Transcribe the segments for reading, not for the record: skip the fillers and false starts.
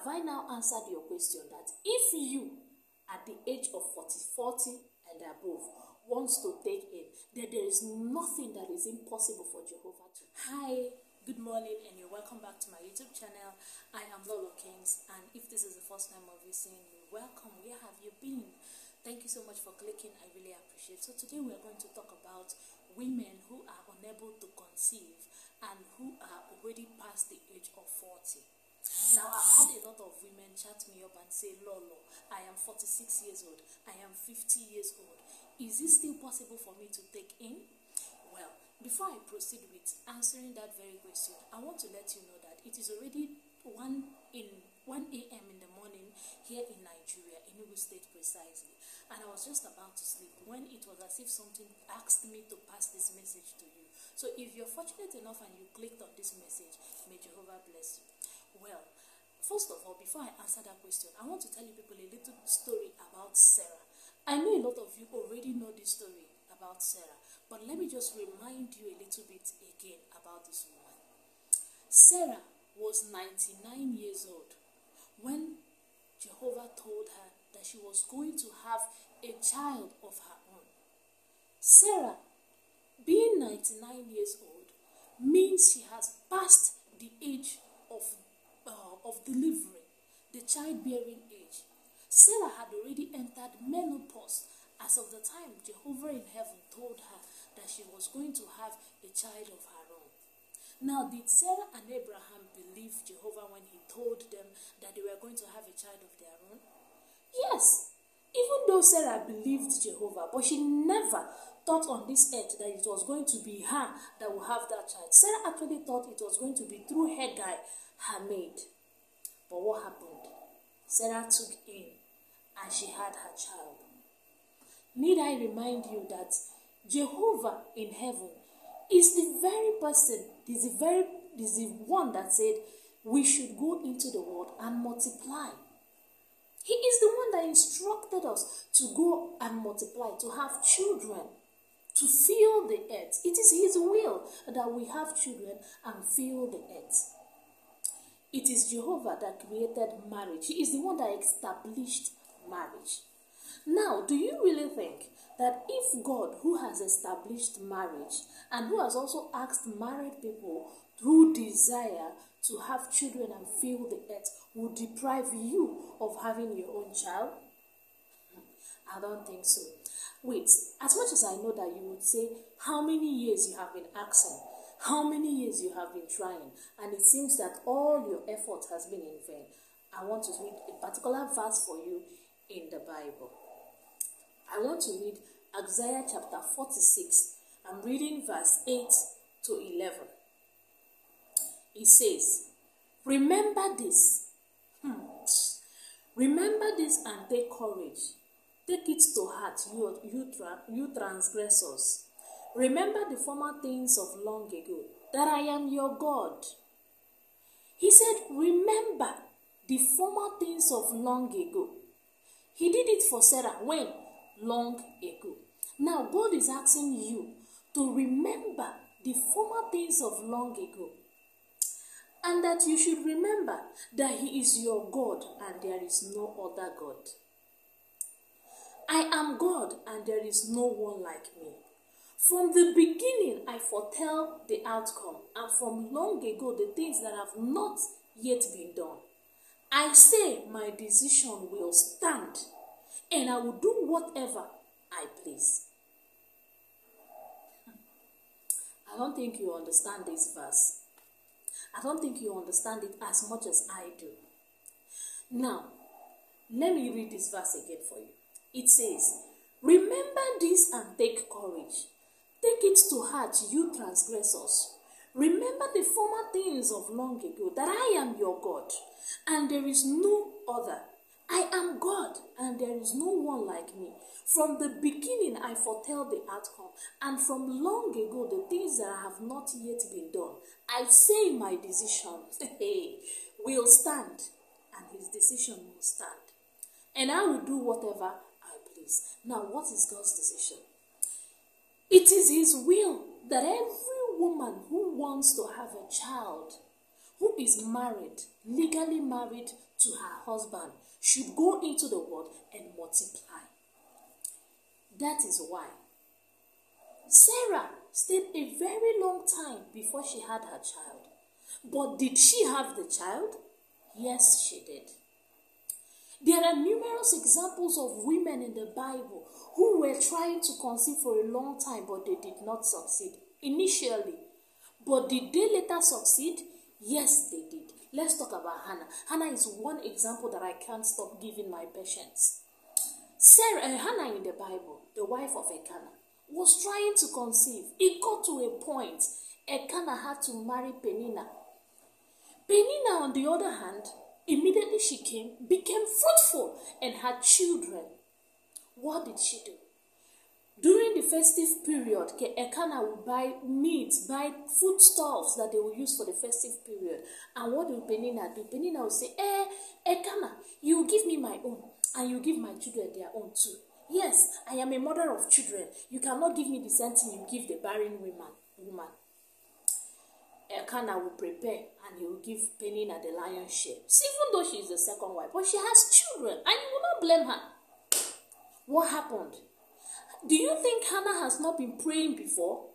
have I now answered your question that if you, at the age of 40 and above, wants to take in, that there is nothing that is impossible for Jehovah to do. Hi, good morning, and you're welcome back to my YouTube channel. I am Lolo Kings, and if this is the first time of you seeing me, welcome. Where have you been? Thank you so much for clicking. I really appreciate it. So today we are going to talk about women who are unable to conceive and who are already past the age of 40. Now, I've had a lot of women chat me up and say, Lolo, I am 46 years old. I am 50 years old. Is it still possible for me to take in? Well, before I proceed with answering that very question, I want to let you know that it is already 1 a.m. in the morning here in Nigeria, in Enugu State precisely. And I was just about to sleep when it was as if something asked me to pass this message to you. So if you're fortunate enough and you clicked on this message, may Jehovah bless you. Well, first of all, before I answer that question, I want to tell you people a little story about Sarah. I know a lot of you already know this story about Sarah, but let me just remind you a little bit again about this woman. Sarah was 99 years old when Jehovah told her that she was going to have a child of her own. Sarah, being 99 years old, means she has passed the age of delivery, the childbearing age. Sarah had already entered menopause as of the time Jehovah in heaven told her that she was going to have a child of her own. Now, did Sarah and Abraham believe Jehovah when he told them that they were going to have a child of their own? Yes, even though Sarah believed Jehovah, but she never thought on this earth that it was going to be her that will have that child. Sarah actually thought it was going to be through Hagar, her maid. But what happened? Sarah took in and she had her child. Need I remind you that Jehovah in heaven is the very person, is the one that said we should go into the world and multiply. He is the one that instructed us to go and multiply, to have children, to fill the earth. It is his will that we have children and fill the earth. It is Jehovah that created marriage. He is the one that established marriage. Now, do you really think that if God, who has established marriage and who has also asked married people through desire to have children and fill the earth, would deprive you of having your own child? I don't think so. Wait, as much as I know that you would say how many years you have been asking, how many years you have been trying, and it seems that all your effort has been in vain, I want to read a particular verse for you in the Bible. I want to read Isaiah chapter 46. I'm reading verse 8 to 11. It says, remember this. Remember this and take courage. Take it to heart, you transgressors. Remember the former things of long ago, that I am your God. He said, remember the former things of long ago. He did it for Sarah when? Long ago. Now, God is asking you to remember the former things of long ago. And that you should remember that he is your God and there is no other God. I am God and there is no one like me. From the beginning, I foretell the outcome, and from long ago, the things that have not yet been done. I say my decision will stand, and I will do whatever I please. I don't think you understand this verse. I don't think you understand it as much as I do. Now, let me read this verse again for you. It says, remember this and take courage. Take it to heart, you transgressors. Remember the former things of long ago, that I am your God, and there is no other. I am God, and there is no one like me. From the beginning, I foretell the outcome, and from long ago, the things that have not yet been done. I say my decision will stand, and his decision will stand. And I will do whatever I please. Now, what is God's decision? It is his will that every woman who wants to have a child, who is married, legally married to her husband, should go into the world and multiply. That is why Sarah stayed a very long time before she had her child. But did she have the child? Yes, she did. There are numerous examples of women in the Bible who were trying to conceive for a long time, but they did not succeed initially. But did they later succeed? Yes, they did. Let's talk about Hannah. Hannah is one example that I can't stop giving my patients. Hannah in the Bible, the wife of Elkanah, was trying to conceive. It got to a point Elkanah had to marry Peninnah. Peninnah, on the other hand, immediately she became fruitful and had children. What did she do? During the festive period, Elkanah would buy meat, buy foodstuffs that they would use for the festive period. And what would Peninnah do? Peninnah would say, Elkanah, you give me my own, and you give my children their own too. Yes, I am a mother of children. You cannot give me the same thing you give the barren woman. Elkanah will prepare and he will give Peninnah the lion's share. Even though she is the second wife, but she has children and you will not blame her. What happened? Do you think Hannah has not been praying before?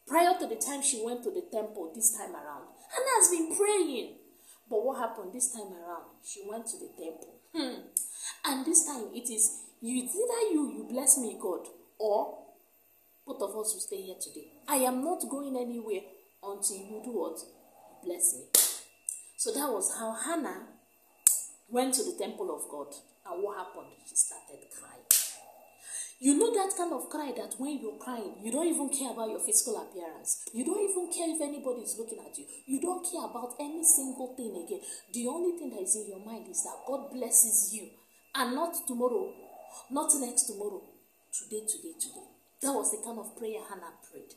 Prior to the time she went to the temple this time around. Hannah has been praying. But what happened this time around? She went to the temple. And this time it is either you bless me, God, or both of us will stay here today. I am not going anywhere until you do what? You bless me. So that was how Hannah went to the temple of God. And what happened? She started crying. You know that kind of cry that when you're crying, you don't even care about your physical appearance. You don't even care if anybody is looking at you. You don't care about any single thing again. The only thing that is in your mind is that God blesses you. And not tomorrow, not next tomorrow. Today. That was the kind of prayer Hannah prayed.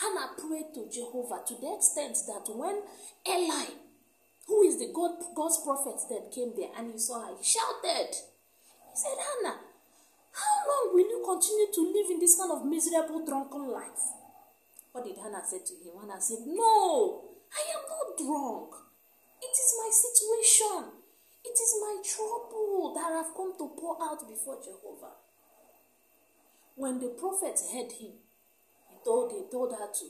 Hannah prayed to Jehovah to the extent that when Eli, who is the God's prophet, then came there and he saw her, he shouted. He said, Hannah, how long will you continue to live in this kind of miserable, drunken life? What did Hannah say to him? Hannah said, no, I am not drunk. It is my situation. It is my trouble that I have come to pour out before Jehovah. When the prophet heard him, he told her to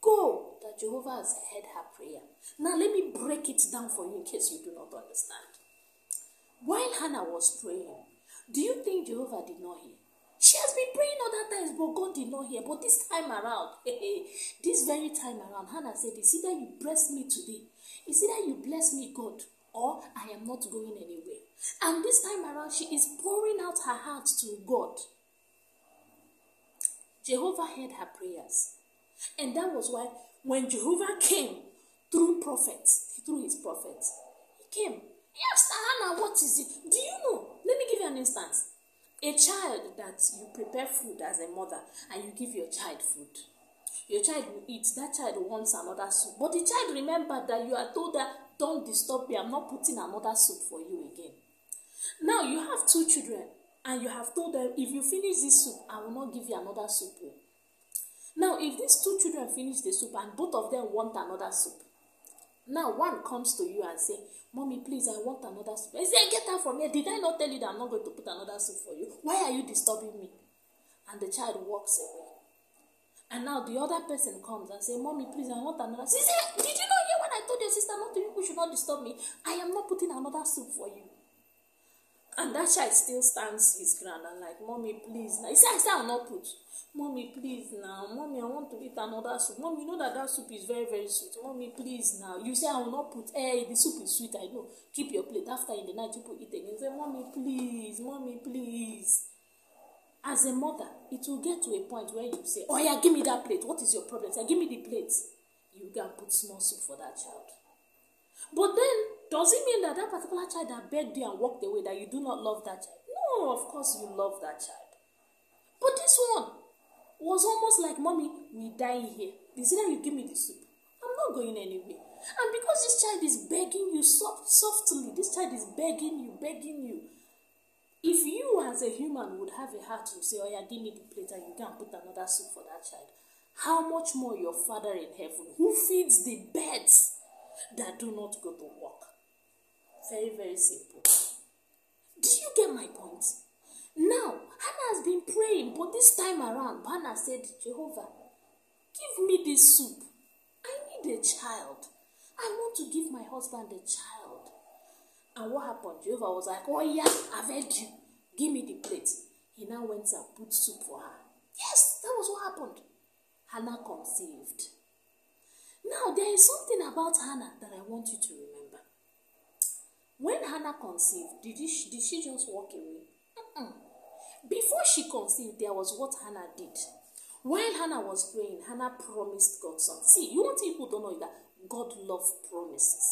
go, that Jehovah has heard her prayer. Now let me break it down for you in case you do not understand. While Hannah was praying, do you think Jehovah did not hear? She has been praying other times, but God did not hear. But this time around, this very time around, Hannah said, it's either you bless me today, it's either you bless me, God, or I am not going anywhere. And this time around, she is pouring out her heart to God. Jehovah heard her prayers. And that was why when Jehovah came through his prophets, he came. He asked Hannah, what is it? Do you know? Let me give you an instance. A child that you prepare food as a mother and you give your child food. Your child will eat. That child wants another soup. But the child remembered that you are told that, don't disturb me. I'm not putting another soup for you again. Now you have 2 children and you have told them, if you finish this soup, I will not give you another soup. Now if these 2 children finish the soup and both of them want another soup, now one comes to you and say, Mommy, please, I want another soup. I say, get out from here. Did I not tell you that I'm not going to put another soup for you? Why are you disturbing me? And the child walks away. And now the other person comes and says, Mommy, please, I want another soup. She said, did you not hear when I told your sister not to, you should not disturb me? I am not putting another soup for you. And that child still stands his ground and like, Mommy, please. Now, he said, I will not put. Mommy, please now. Mommy, I want to eat another soup. Mommy, you know that soup is very, very sweet. Mommy, please now. You say, I will not put. Hey, the soup is sweet, I know. Keep your plate. After in the night, you put it again. Say, Mommy, please. Mommy, please. As a mother, it will get to a point where you say, oh yeah, give me that plate. What is your problem? Say, give me the plate. You can put small soup for that child. But then, does it mean that that particular child that begged you and walked away, that you do not love that child? No, of course you love that child. But this one was almost like, Mommy, we die here. Is either you give me the soup. I'm not going anywhere. And because this child is begging you softly, this child is begging you. If you as a human would have a heart to say, oh yeah, give me the plate and you can put another soup for that child, how much more your Father in heaven, who feeds the birds, that do not go to work. Very, very simple. Do you get my point? Now, Hannah has been praying, but this time around, Hannah said, Jehovah, give me this soup. I need a child. I want to give my husband a child. And what happened? Jehovah was like, oh yeah, I've heard you. Give me the plate. He now went and put soup for her. Yes, that was what happened. Hannah conceived. Now, there is something about Hannah that I want you to remember. When Hannah conceived, did she just walk away? Before she conceived, there was what Hannah did. While Hannah was praying, Hannah promised God something. See, you want people don't know that God loves promises.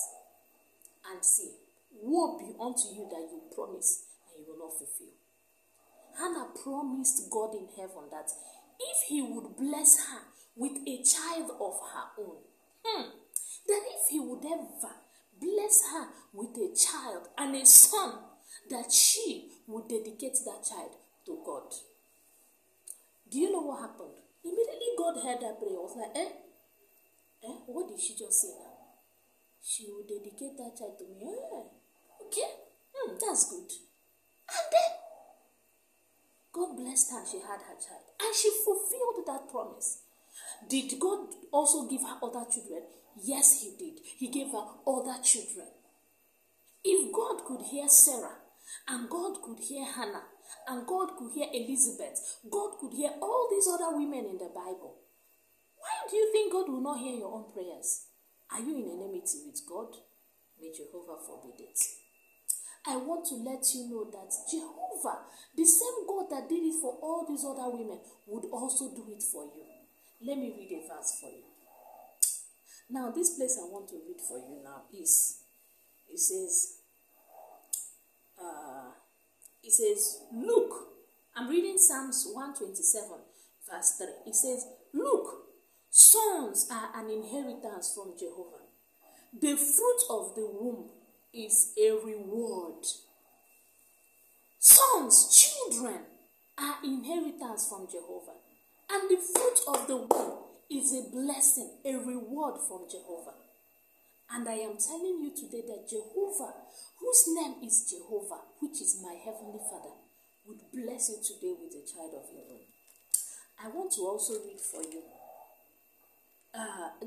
And see, woe be unto you that you promise and you will not fulfill. Hannah promised God in heaven that if he would bless her with a child of her own, that if he would ever bless her with a child and a son, that she would dedicate that child to God. Do you know what happened? Immediately God heard her prayer. I was like, what did she just say now? She will dedicate that child to me. Okay, that's good. And then God blessed her. She had her child. And she fulfilled that promise. Did God also give her other children? Yes, he did. He gave her other children. If God could hear Sarah, and God could hear Hannah, and God could hear Elizabeth, God could hear all these other women in the Bible, why do you think God will not hear your own prayers? Are you in enmity with God? May Jehovah forbid it. I want to let you know that Jehovah, the same God that did it for all these other women, would also do it for you. Let me read a verse for you. Now, this place I want to read for you now is, it says, look, I'm reading Psalms 127, verse 3. It says, look, sons are an inheritance from Jehovah. The fruit of the womb is a reward. Sons, children, are inheritance from Jehovah. And the fruit of the womb is a blessing, a reward from Jehovah. And I am telling you today that Jehovah, whose name is Jehovah, which is my heavenly Father, would bless you today with a child of your own. I want to also read for you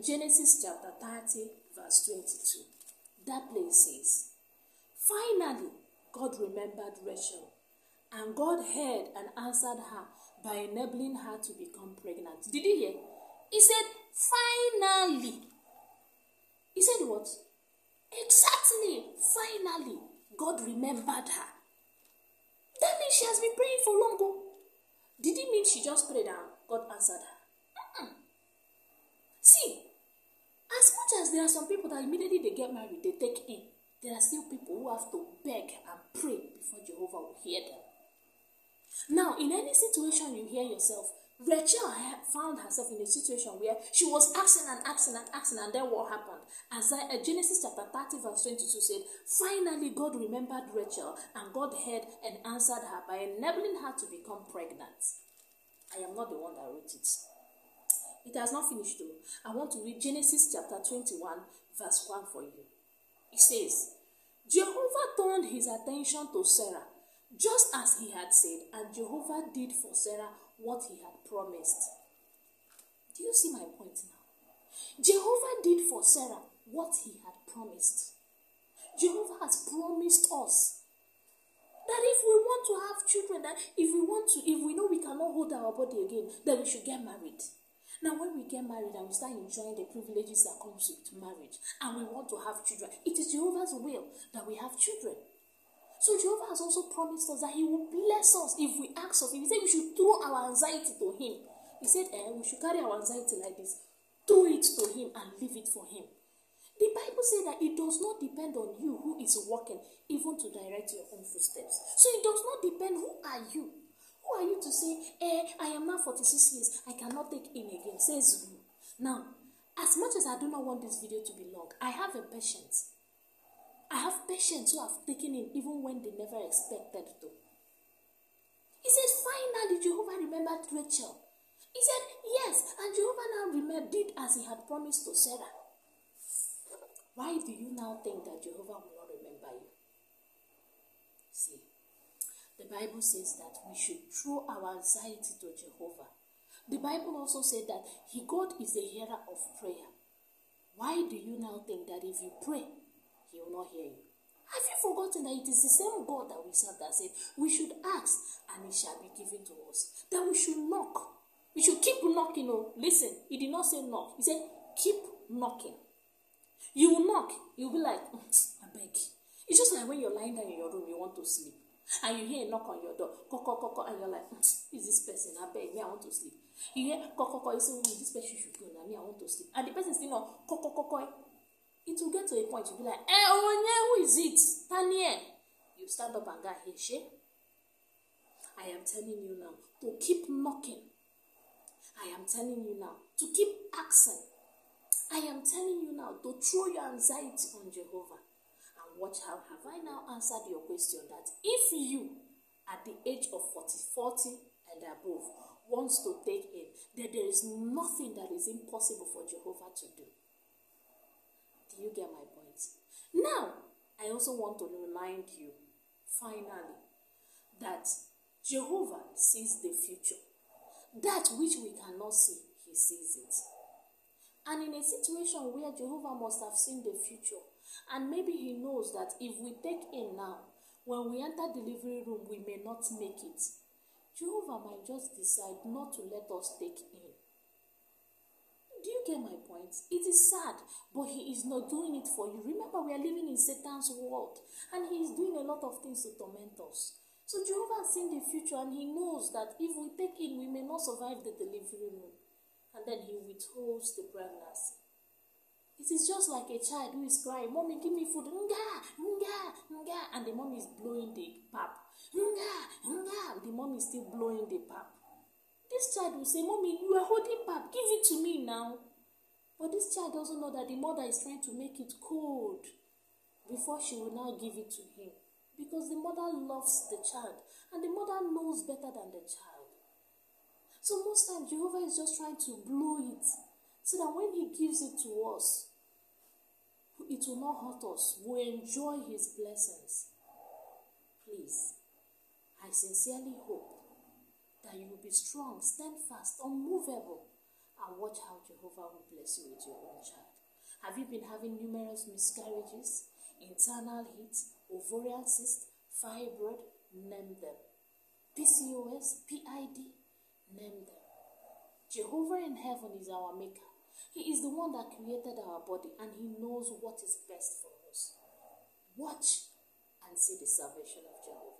Genesis chapter 30, verse 22. That place says, finally, God remembered Rachel, and God heard and answered her by enabling her to become pregnant. Did you hear? He said, finally. He said what? Exactly. Finally, God remembered her. That means she has been praying for long ago. Did it mean she just prayed and God answered her? See, as much as there are some people that immediately they get married, they take in, there are still people who have to beg and pray before Jehovah will hear them. Now, in any situation you hear yourself, Rachel found herself in a situation where she was asking, and then what happened? As Genesis chapter 30 verse 22 said, finally God remembered Rachel, and God heard and answered her by enabling her to become pregnant. I am not the one that wrote it. It has not finished though. I want to read Genesis chapter 21 verse 1 for you. It says, Jehovah turned his attention to Sarah, just as he had said, and Jehovah did for Sarah what he had promised. Do you see my point now? Jehovah did for Sarah what he had promised. Jehovah has promised us that if we want to have children, that if we know we cannot hold our body again, that we should get married. Now, when we get married and we start enjoying the privileges that comes with marriage, and we want to have children, it is Jehovah's will that we have children. So Jehovah has also promised us that he will bless us if we ask of him. He said we should throw our anxiety to him. He said we should carry our anxiety like this, throw it to him and leave it for him. The Bible says that it does not depend on you who is working even to direct your own footsteps. So it does not depend. Who are you? Who are you to say, I am now 46 years, I cannot take in again, says who? Now, as much as I do not want this video to be long, I have a patient. I have patients who have taken in even when they never expected to. He said, finally, Jehovah remembered Rachel. He said, yes, and Jehovah now did as he had promised to Sarah. why do you now think that Jehovah will not remember you? See, the Bible says that we should throw our anxiety to Jehovah. The Bible also said that God is a hearer of prayer. Why do you now think that if you pray, He will not hear you? Have you forgotten that it is the same God that we serve that said we should ask and it shall be given to us? That we should knock. We should keep knocking. Oh, listen, He did not say knock. He said keep knocking. You will knock. You'll be like, I beg. It's just like when you're lying down in your room, you want to sleep. And you hear a knock on your door, and you're like, is this person? I beg me, I want to sleep. You hear you say, this person should go, and me, I want to sleep. And the person still not, it will get to a point, you'll be like, who is it? Tanya. You stand up and go, hey, she. I am telling you now to keep knocking. I am telling you now to keep asking. I am telling you now to throw your anxiety on Jehovah. And watch how have I now answered your question that if you, at the age of 40 and above, wants to take in, that there is nothing that is impossible for Jehovah to do. Do you get my point? Now, I also want to remind you, finally, that Jehovah sees the future. That which we cannot see, He sees it. And in a situation where Jehovah must have seen the future, and maybe He knows that if we take in now, when we enter delivery room, we may not make it. Jehovah might just decide not to let us take in. Do you get my point? It is sad, but He is not doing it for you. Remember, we are living in Satan's world, and he is doing a lot of things to torment us. So Jehovah has seen the future, and He knows that if we take in, we may not survive the delivery room. And then He withholds the pregnancy. It is just like a child who is crying, Mommy, give me food. Nga, nga, nga. And the mom is blowing the pap. Nga, nga. The mom is still blowing the pap. This child will say, Mommy, you are holding pap. Give it to me now. But this child doesn't know that the mother is trying to make it cold before she will now give it to him. Because the mother loves the child. And the mother knows better than the child. So most times, Jehovah is just trying to blow it so that when He gives it to us, it will not hurt us. We'll enjoy His blessings. Please, I sincerely hope that you will be strong, steadfast, unmovable, and watch how Jehovah will bless you with your own child. Have you been having numerous miscarriages, internal heat, ovarian cyst, fibroid? Name them. PCOS, PID? Name them. Jehovah in heaven is our maker. He is the one that created our body, and He knows what is best for us. Watch and see the salvation of Jehovah.